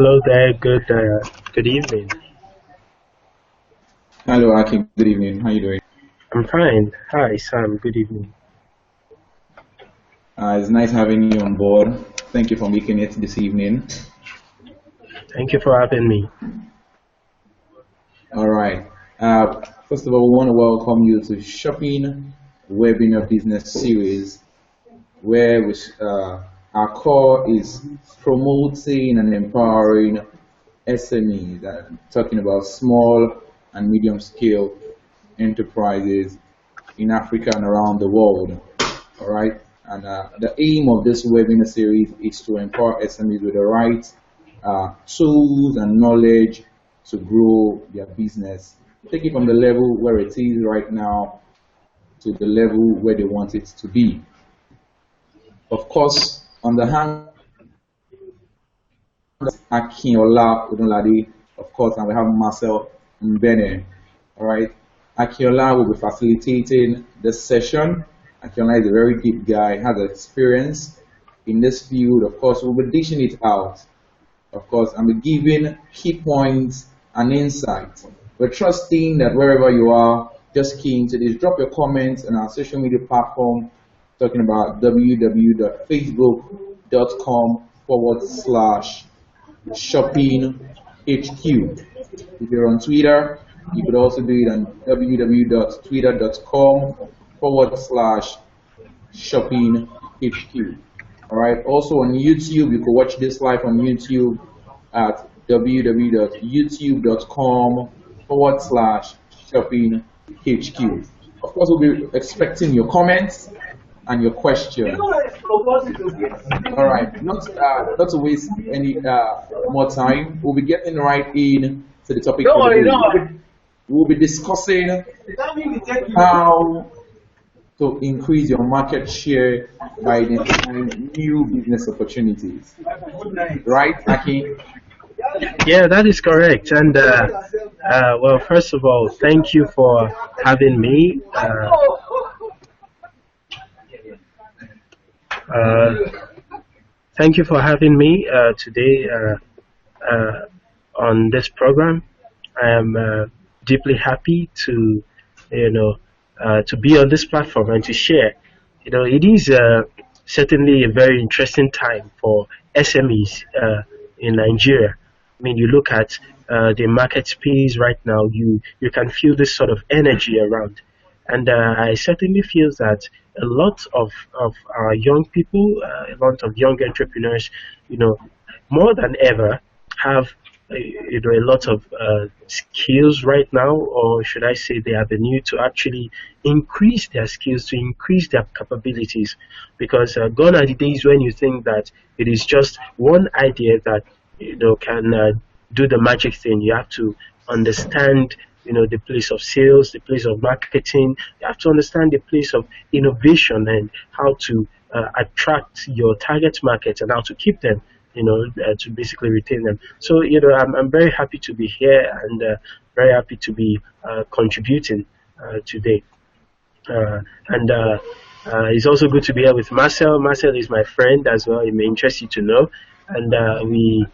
Hello there. Good evening. Hello, Aki. Good evening. How you doing? I'm fine. Hi, Sam. Good evening. It's nice having you on board. Thank you for making it this evening. Thank you for having me. All right. First of all, we want to welcome you to Shopping Webinar Business Series, where our core is promoting and empowering SMEs, talking about small and medium scale enterprises in Africa and around the world. All right. And the aim of this webinar series is to empower SMEs with the right tools and knowledge to grow their business. Take it from the level where it is right now to the level where they want it to be. Of course, on the hand, Akinola Udunlade, of course, and we have Marcel Mbene. All right. Akinola will be facilitating this session. Akinola is a very deep guy, has experience in this field. Of course, we'll be dishing it out. Of course, and we're giving key points and insights. We're trusting that wherever you are, just key into this. Drop your comments on our social media platform, talking about www.facebook.com/shopping.hq. If you're on Twitter, you could also do it on www.twitter.com/shoppinghq. All right. Also on YouTube, you can watch this live on YouTube at www.youtube.com/shoppinghq. Of course, we'll be expecting your comments and your questions. All right. Not to waste any more time, we'll be getting right in to the topic for the day. We'll be discussing how to increase your market share by identifying new business opportunities. Right, Aki? Yeah, that is correct. And well, first of all, thank you for having me. Uh, Thank you for having me today on this program. I am deeply happy to, to be on this platform and to share. It is certainly a very interesting time for SMEs in Nigeria. I mean, you look at the market space right now, you can feel this sort of energy around. And I certainly feel that a lot of our young people, a lot of young entrepreneurs, more than ever, have a lot of skills right now, or should I say, they have the need to actually increase their skills, to increase their capabilities, because gone are the days when you think that it is just one idea that can do the magic thing. You have to understand the place of sales, the place of marketing. You have to understand the place of innovation and how to attract your target market and how to keep them, to basically retain them. So, I'm very happy to be here and very happy to be contributing today. And It's also good to be here with Marcel. Marcel is my friend as well. It may interest you to know. And we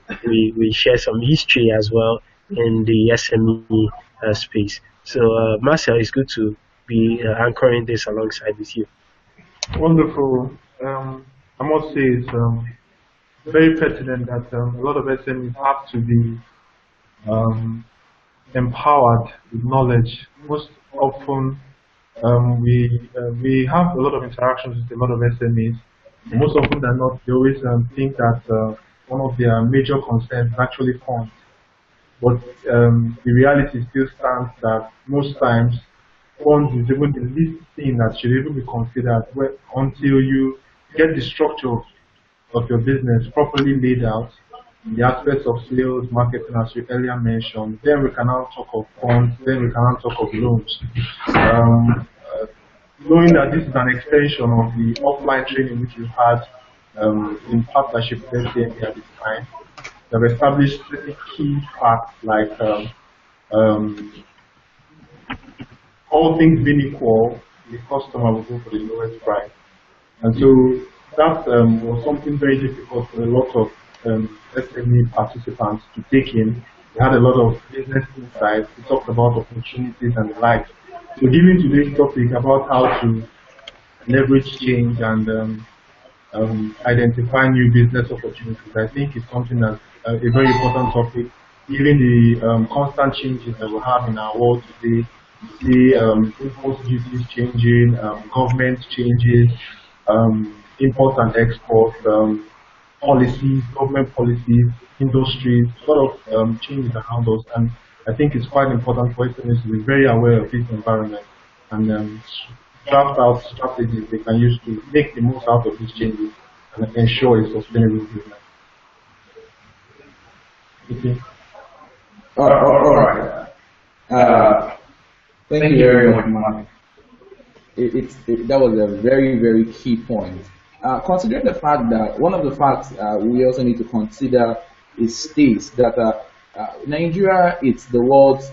share some history as well in the SME space. So, Marcel, it's good to be anchoring this alongside with you. Wonderful. I must say it's very pertinent that a lot of SMEs have to be empowered with knowledge. Most often, we have a lot of interactions with a lot of SMEs. Most often than not, they always think that one of their major concerns is actually funds. But the reality still stands that most times funds is even the least thing that should even be considered until you get the structure of your business properly laid out, the aspects of sales, marketing, as you earlier mentioned. Then we can now talk of funds, then we can now talk of loans. Knowing that this is an extension of the offline training which we've had in partnership with SDMB at this time, they have established pretty key facts like all things being equal, the customer will go for the lowest price. And so that was something very difficult for a lot of SME participants to take in. We had a lot of business insights. We talked about opportunities and the like. So given today's topic about how to leverage change and identify new business opportunities, I think it's something that's a very important topic. Given the constant changes that we have in our world today, you see import duties changing, government changes, import and export policies, government policies, industries, sort of changes around us. And I think it's quite important for SMEs to be very aware of this environment and draft out strategies they can use to make the most out of these changes and ensure a sustainable business. Okay. All right. Thank you very much, Mark. That was a very, very key point. Considering the fact that one of the facts we also need to consider is this, that Nigeria is the world's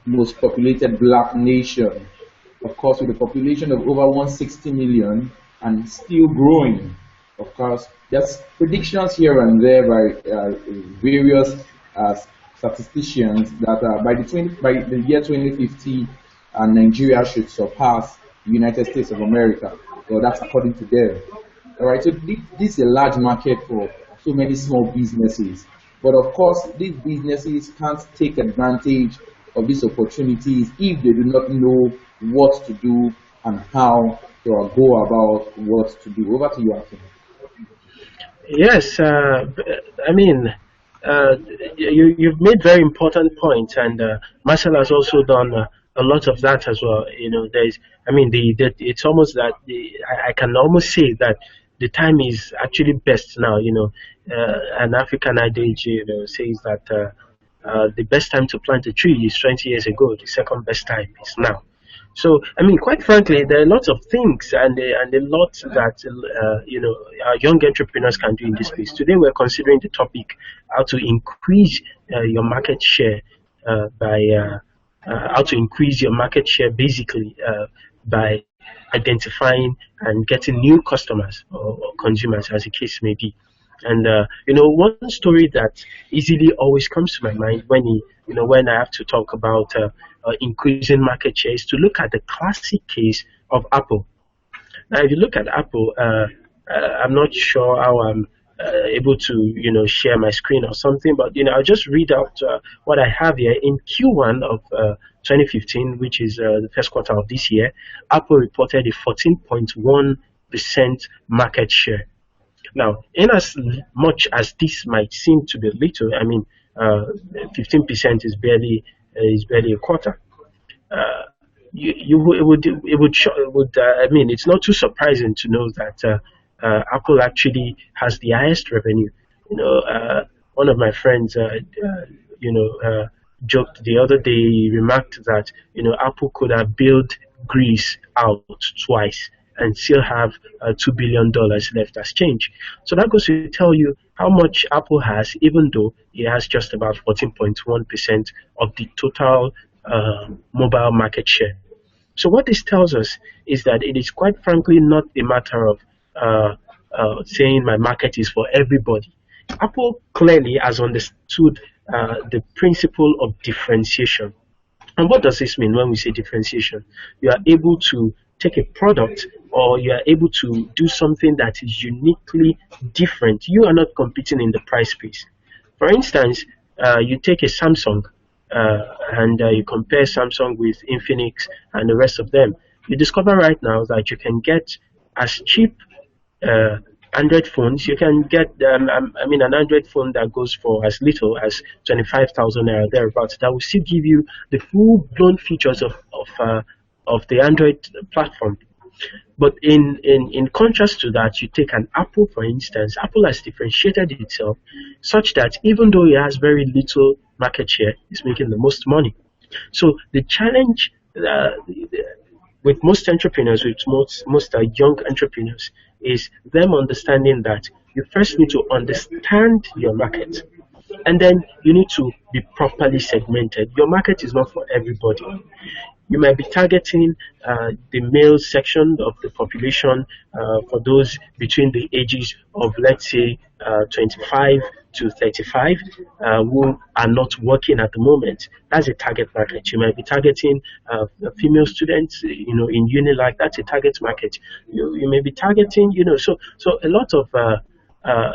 most populated black nation, of course, with a population of over 160 million and still growing. Of course, there's predictions here and there by various statisticians that by the year 2050, Nigeria should surpass the United States of America. Well, that's according to them. All right, so this is a large market for so many small businesses. But of course, these businesses can't take advantage of these opportunities if they do not know what to do and how to go about what to do. Over to you, Akin. Yes, I mean, you've made very important points, and Marcel has also done a lot of that as well. You know, it's almost that I can almost say that the time is actually best now. You know, an African adage, says that the best time to plant a tree is 20 years ago. The second best time is now. So, I mean, quite frankly, there are lots of things and a lot that our young entrepreneurs can do in this space. Today, we're considering the topic how to increase your market share by how to increase your market share basically by identifying and getting new customers or consumers, as the case may be. And one story that easily always comes to my mind when I have to talk about increasing market share is to look at the classic case of Apple. Now, if you look at Apple, I'm not sure how I'm able to share my screen or something, but I'll just read out what I have here. In Q1 of 2015, which is the first quarter of this year, Apple reported a 14.1% market share. Now, in as much as this might seem to be little, I mean, 15% is barely a quarter. I mean, it's not too surprising to know that Apple actually has the highest revenue. One of my friends, joked the other day. He remarked that Apple could have built Greece out twice and still have $2 billion left as change. So that goes to tell you how much Apple has, even though it has just about 14.1% of the total mobile market share. So what this tells us is that it is quite frankly not a matter of saying my market is for everybody. Apple clearly has understood the principle of differentiation. And what does this mean when we say differentiation? You are able to take a product or you are able to do something that is uniquely different. You are not competing in the price space. For instance, you take a Samsung and you compare Samsung with Infinix and the rest of them. You discover right now that you can get as cheap Android phones. You can get, an Android phone that goes for as little as 25,000 naira thereabouts. That will still give you the full-blown features of the Android platform. But in contrast to that, you take an Apple, for instance. Apple has differentiated itself such that even though it has very little market share, it's making the most money. So the challenge with most entrepreneurs, with most young entrepreneurs, is them understanding that you first need to understand your market, and then you need to be properly segmented. Your market is not for everybody. You might be targeting the male section of the population for those between the ages of, let's say, 25 to 35 who are not working at the moment. That's a target market. You might be targeting female students, in uni, like that's a target market. You may be targeting, so a lot of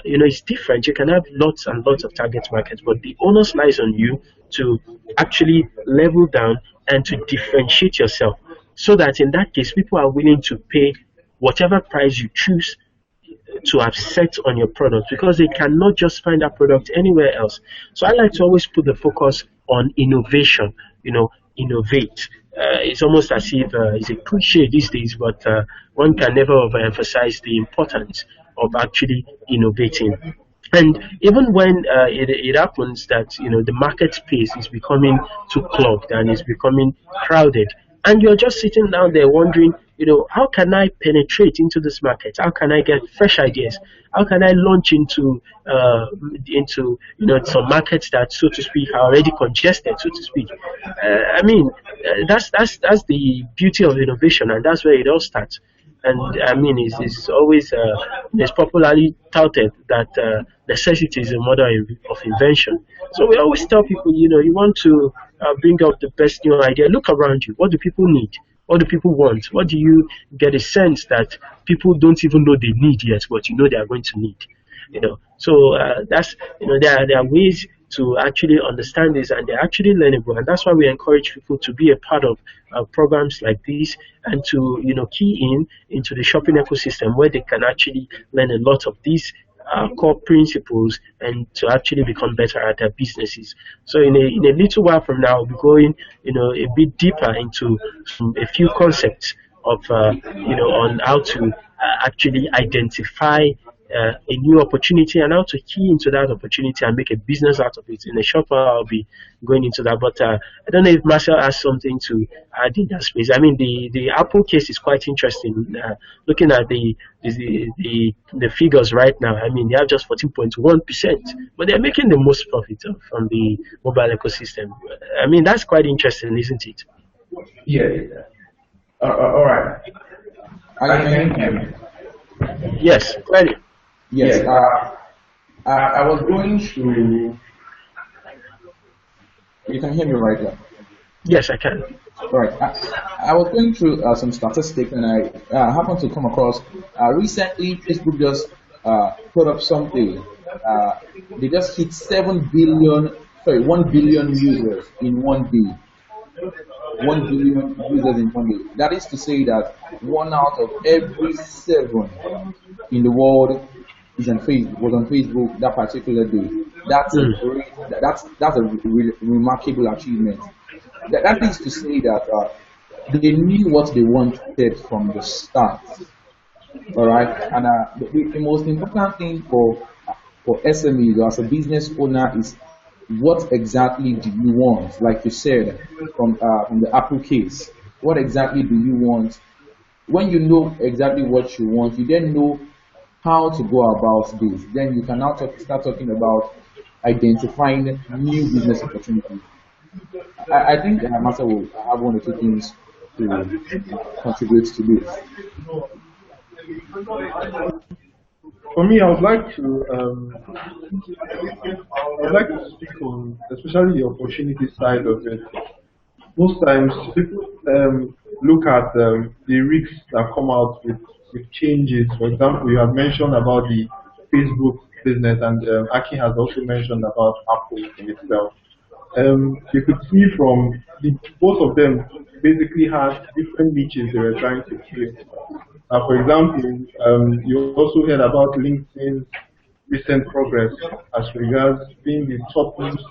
it's different. You can have lots and lots of target markets, but the onus lies on you to actually level down and to differentiate yourself, so that in that case, people are willing to pay whatever price you choose to have set on your product, because they cannot just find that product anywhere else. So I like to always put the focus on innovation, innovate. It's almost as if it's a cliche these days, but one can never overemphasize the importance of actually innovating. And even when it happens that the market space is becoming too clogged and is becoming crowded, and you're just sitting down there wondering, how can I penetrate into this market? How can I get fresh ideas? How can I launch into some markets that, so to speak, are already congested, so to speak? I mean, that's the beauty of innovation, and that's where it all starts. And I mean, it's always it's popularly touted that necessity is the mother of invention. So we always tell people, you want to bring up the best new idea. Look around you. What do people need? What do people want? What do you get a sense that people don't even know they need yet, but they are going to need? So that's there are ways to actually understand this, and they're actually learnable, and that's why we encourage people to be a part of programs like this, and to key into the shopping ecosystem, where they can actually learn a lot of these core principles, and to actually become better at their businesses. So in a little while from now, we'll be going a bit deeper into a few concepts of on how to actually identify a new opportunity, and how to key into that opportunity and make a business out of it. In a short while, I'll be going into that. But I don't know if Marcel has something to add in that space. I mean, the Apple case is quite interesting. Looking at the figures right now, I mean, they have just 14.1%, but they're making the most profit from the mobile ecosystem. I mean, that's quite interesting, isn't it? Yeah. All right. Can you hear me? Yes, clearly. Yes. I was going through. You can hear me right now. Yes, I can. All right. I was going through some statistics, and I happened to come across recently Facebook just put up something. They just hit 1 billion users in one day. 1 billion users in one day. That is to say that 1 out of every 7 in the world was on Facebook that particular day. That's a great, that's a remarkable achievement. That is to say that they knew what they wanted from the start. All right, and the most important thing for SMEs or as a business owner is, what exactly do you want? Like you said, from the Apple case, what exactly do you want? When you know exactly what you want, you then know how to go about this. Then you can now start talking about identifying new business opportunities. I think Masa will have 1 or 2 things to contribute to this. For me, I'd like to speak on especially the opportunity side of it. Most times, people look at the risks that come out with changes. For example, you have mentioned about the Facebook business, and Aki has also mentioned about Apple in itself. You could see from both of them basically had different niches they were trying to fill. For example, you also heard about LinkedIn's recent progress as regards being the topmost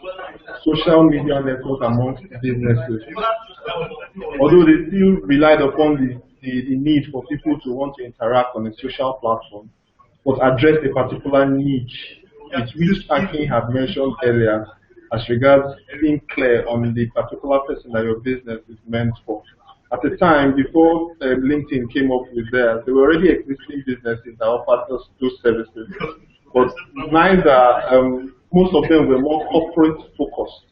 social media network amongst businesses. Although they still relied upon the need for people to want to interact on a social platform, but address a particular niche, which Akin had mentioned earlier, as regards being clear on the particular person that your business is meant for. At the time, before LinkedIn came up with theirs, there were already existing businesses that offered those services, but neither, most of them were more corporate focused.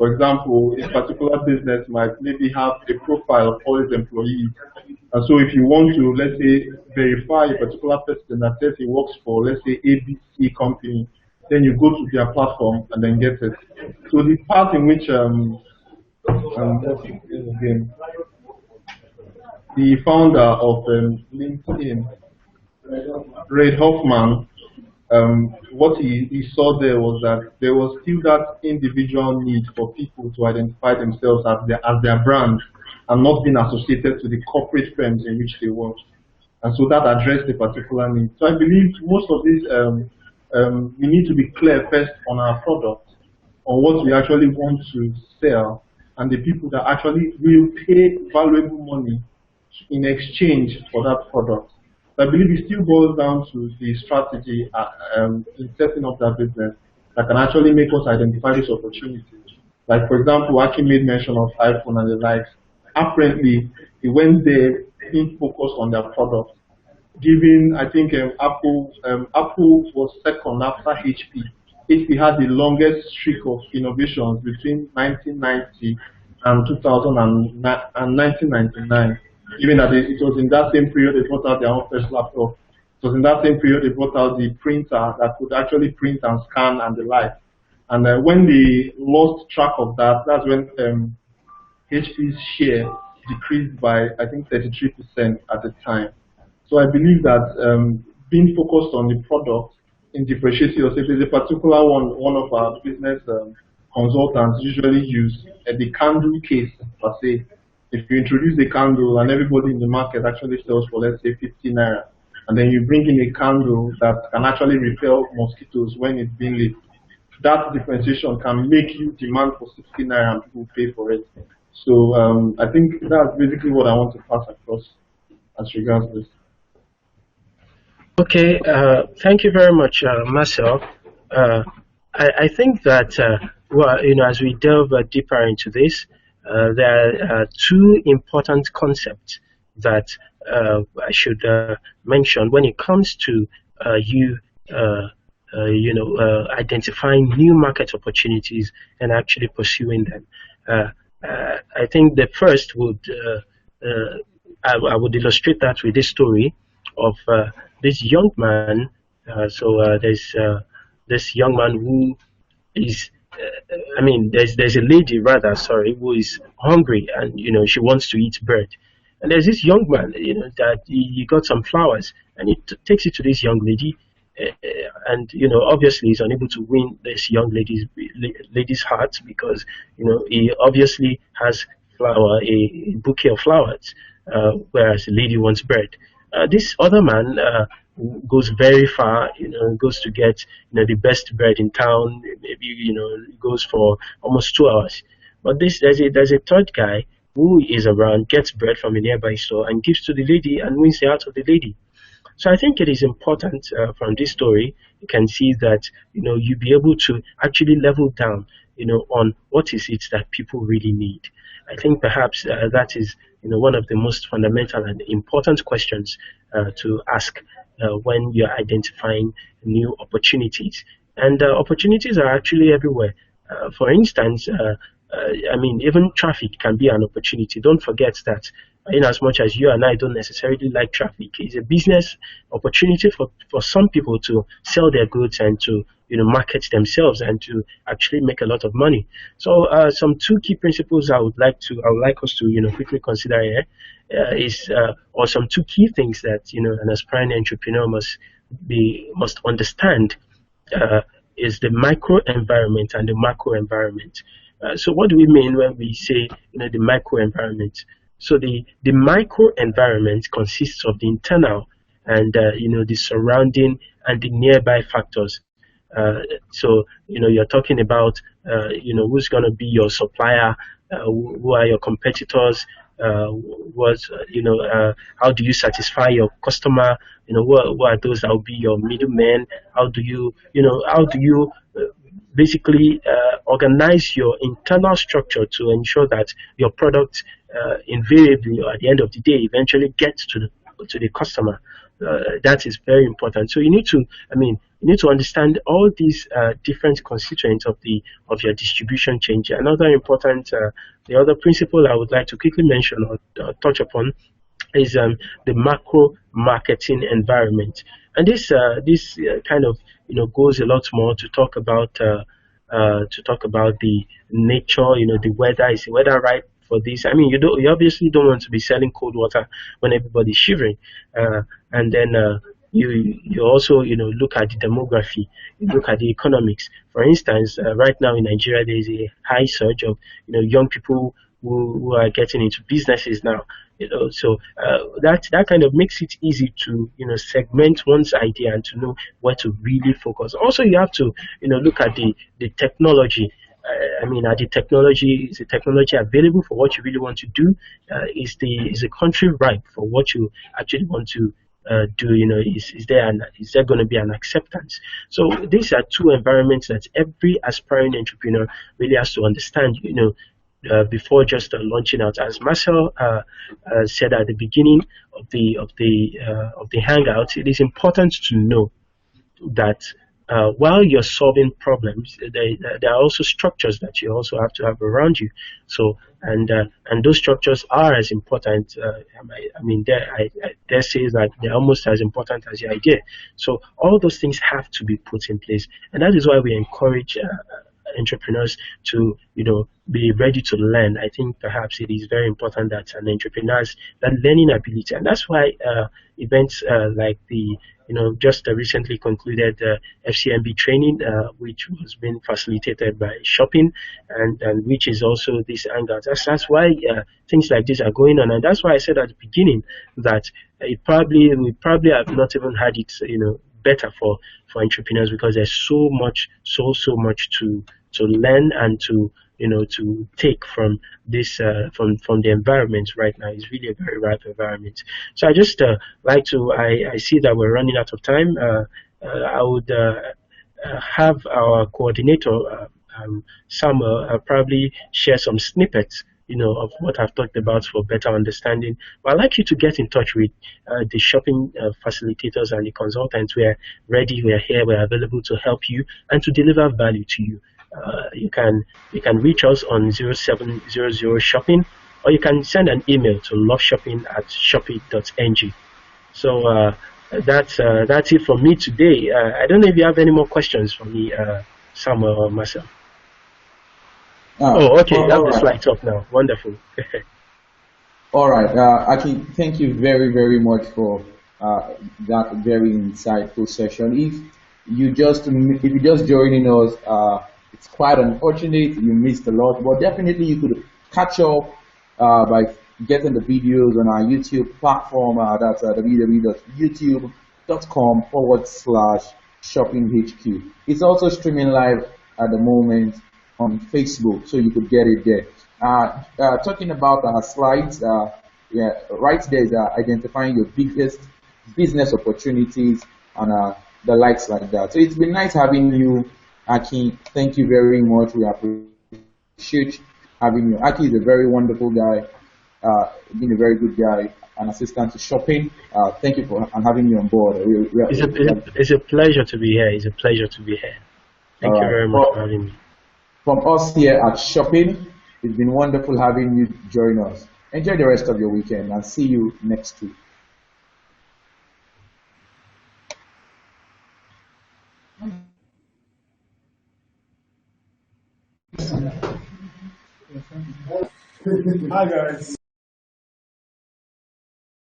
For example, a particular business might maybe have a profile of all its employees. And so if you want to, let's say, verify a particular person that says he works for, let's say, ABC company, then you go to their platform and then get it. So the part in which, what's his name again? The founder of LinkedIn, Ray Hoffman, what he saw there was that there was still that individual need for people to identify themselves as their brand and not being associated to the corporate firms in which they work. And so that addressed a particular need. So I believe most of this, we need to be clear first on our product, on what we actually want to sell, and the people that actually will pay valuable money in exchange for that product. So I believe it still boils down to the strategy in setting up that business that can actually make us identify these opportunities. Like, for example, Aki made mention of iPhone and the likes. Apparently, he went there being focused on their product, giving, I think, Apple was second after HP. HP had the longest streak of innovations between 1990 and 2009 and 1999. Even that it was in that same period they brought out their own first laptop. It was in that same period they brought out the printer that could actually print and scan and the like. And when they lost track of that, that's when HP's share decreased by, I think, 33% at the time. So I believe that being focused on the product in differentiating yourself is a particular one of our business consultants usually use the candle case per se. If you introduce a candle and everybody in the market actually sells for, let's say, 50 naira, and then you bring in a candle that can actually repel mosquitoes when it's being lit, that differentiation can make you demand for 60 naira and people pay for it. So I think that's basically what I want to pass across as regards this. Okay, thank you very much, Marcel. I think that well, as we delve deeper into this, there are two important concepts that I should mention when it comes to identifying new market opportunities and actually pursuing them. I think the first would I would illustrate that with this story of this young man. There's this young man who is there's a lady rather, sorry, who is hungry and she wants to eat bread. And there's this young man, that he got some flowers and he takes it to this young lady, and obviously he's unable to win this young lady's heart because he obviously has a bouquet of flowers, whereas the lady wants bread. This other man goes very far, goes to get the best bread in town. Maybe goes for almost 2 hours. But there's a third guy who is around, gets bread from a nearby store and gives to the lady and wins the heart of the lady. So I think it is important from this story. You can see that you be able to actually level down, on what is it that people really need. I think perhaps that is one of the most fundamental and important questions to ask when you're identifying new opportunities. And opportunities are actually everywhere. For instance, even traffic can be an opportunity. Don't forget that in as much as you and I don't necessarily like traffic, it's a business opportunity for some people to sell their goods and to market themselves and to actually make a lot of money. So some two key principles I would like us to quickly consider here or some two key things that an aspiring entrepreneur must understand is the micro environment and the macro environment. So what do we mean when we say the micro environment? So the micro environment consists of the internal and the surrounding and the nearby factors. So you're talking about who's going to be your supplier, who are your competitors, how do you satisfy your customer, who are those that will be your middlemen, how do you basically organize your internal structure to ensure that your product invariably or at the end of the day eventually gets to the customer. That is very important. So you need to you need to understand all these different constituents of your distribution chain. Another important, the other principle I would like to quickly mention or touch upon is the macro marketing environment, and this kind of goes a lot more to talk about the nature, the weather. Is the weather right for this? I mean, you obviously don't want to be selling cold water when everybody's shivering, and then you also look at the demography, you look at the economics. For instance, right now in Nigeria, there is a high surge of young people who are getting into businesses now. So that kind of makes it easy to segment one's idea and to know where to really focus. Also, you have to look at the technology. I mean, is the technology available for what you really want to do? Is the country ripe for what you actually want to do? Is there going to be an acceptance? So these are two environments that every aspiring entrepreneur really has to understand. Before just launching out, as Marcel said at the beginning of the hangout, it is important to know that while you're solving problems, there are also structures that you also have to have around you. So, and those structures are as important. I mean, I dare say that they're almost as important as your idea. So, all those things have to be put in place, and that is why we encourage. Entrepreneurs to be ready to learn. I think perhaps it is very important that an entrepreneur has that learning ability, and that's why events like the just recently concluded FCMB training, which was being facilitated by Shopping, and which is also this hangout. That's why things like this are going on, and that's why I said at the beginning that we probably have not even had it better for entrepreneurs, because there's so much to learn and to take from this from the environment right now. It's really a very ripe environment. So I just like to I see that we're running out of time. I would have our coordinator Samuel probably share some snippets of what I've talked about for better understanding. But I'd like you to get in touch with the shopping facilitators and the consultants. We're here, we're available to help you and to deliver value to you. You can reach us on 0700 shopping, or you can send an email to loveshopping@shoppi.ng. So that's it from me today. I don't know if you have any more questions for me, Samuel or Marcel. Oh, okay, you have the slides up now. Wonderful. All right, Aki, thank you very, very much for that very insightful session. If you're just joining us, it's quite unfortunate you missed a lot, but definitely you could catch up by getting the videos on our YouTube platform. That's www.youtube.com/shoppinghq. It's also streaming live at the moment on Facebook, so you could get it there. Talking about our slides, right there is identifying your biggest business opportunities and the likes like that. So it's been nice having you, Aki. Thank you very much. We appreciate having you. Aki is a very wonderful guy, being a very good guy, an assistant to shopping. Thank you for having me on board. It's a pleasure to be here. It's a pleasure to be here. Thank you very much for having me. From us here at Shopping, it's been wonderful having you join us. Enjoy the rest of your weekend and see you next week. Hi guys.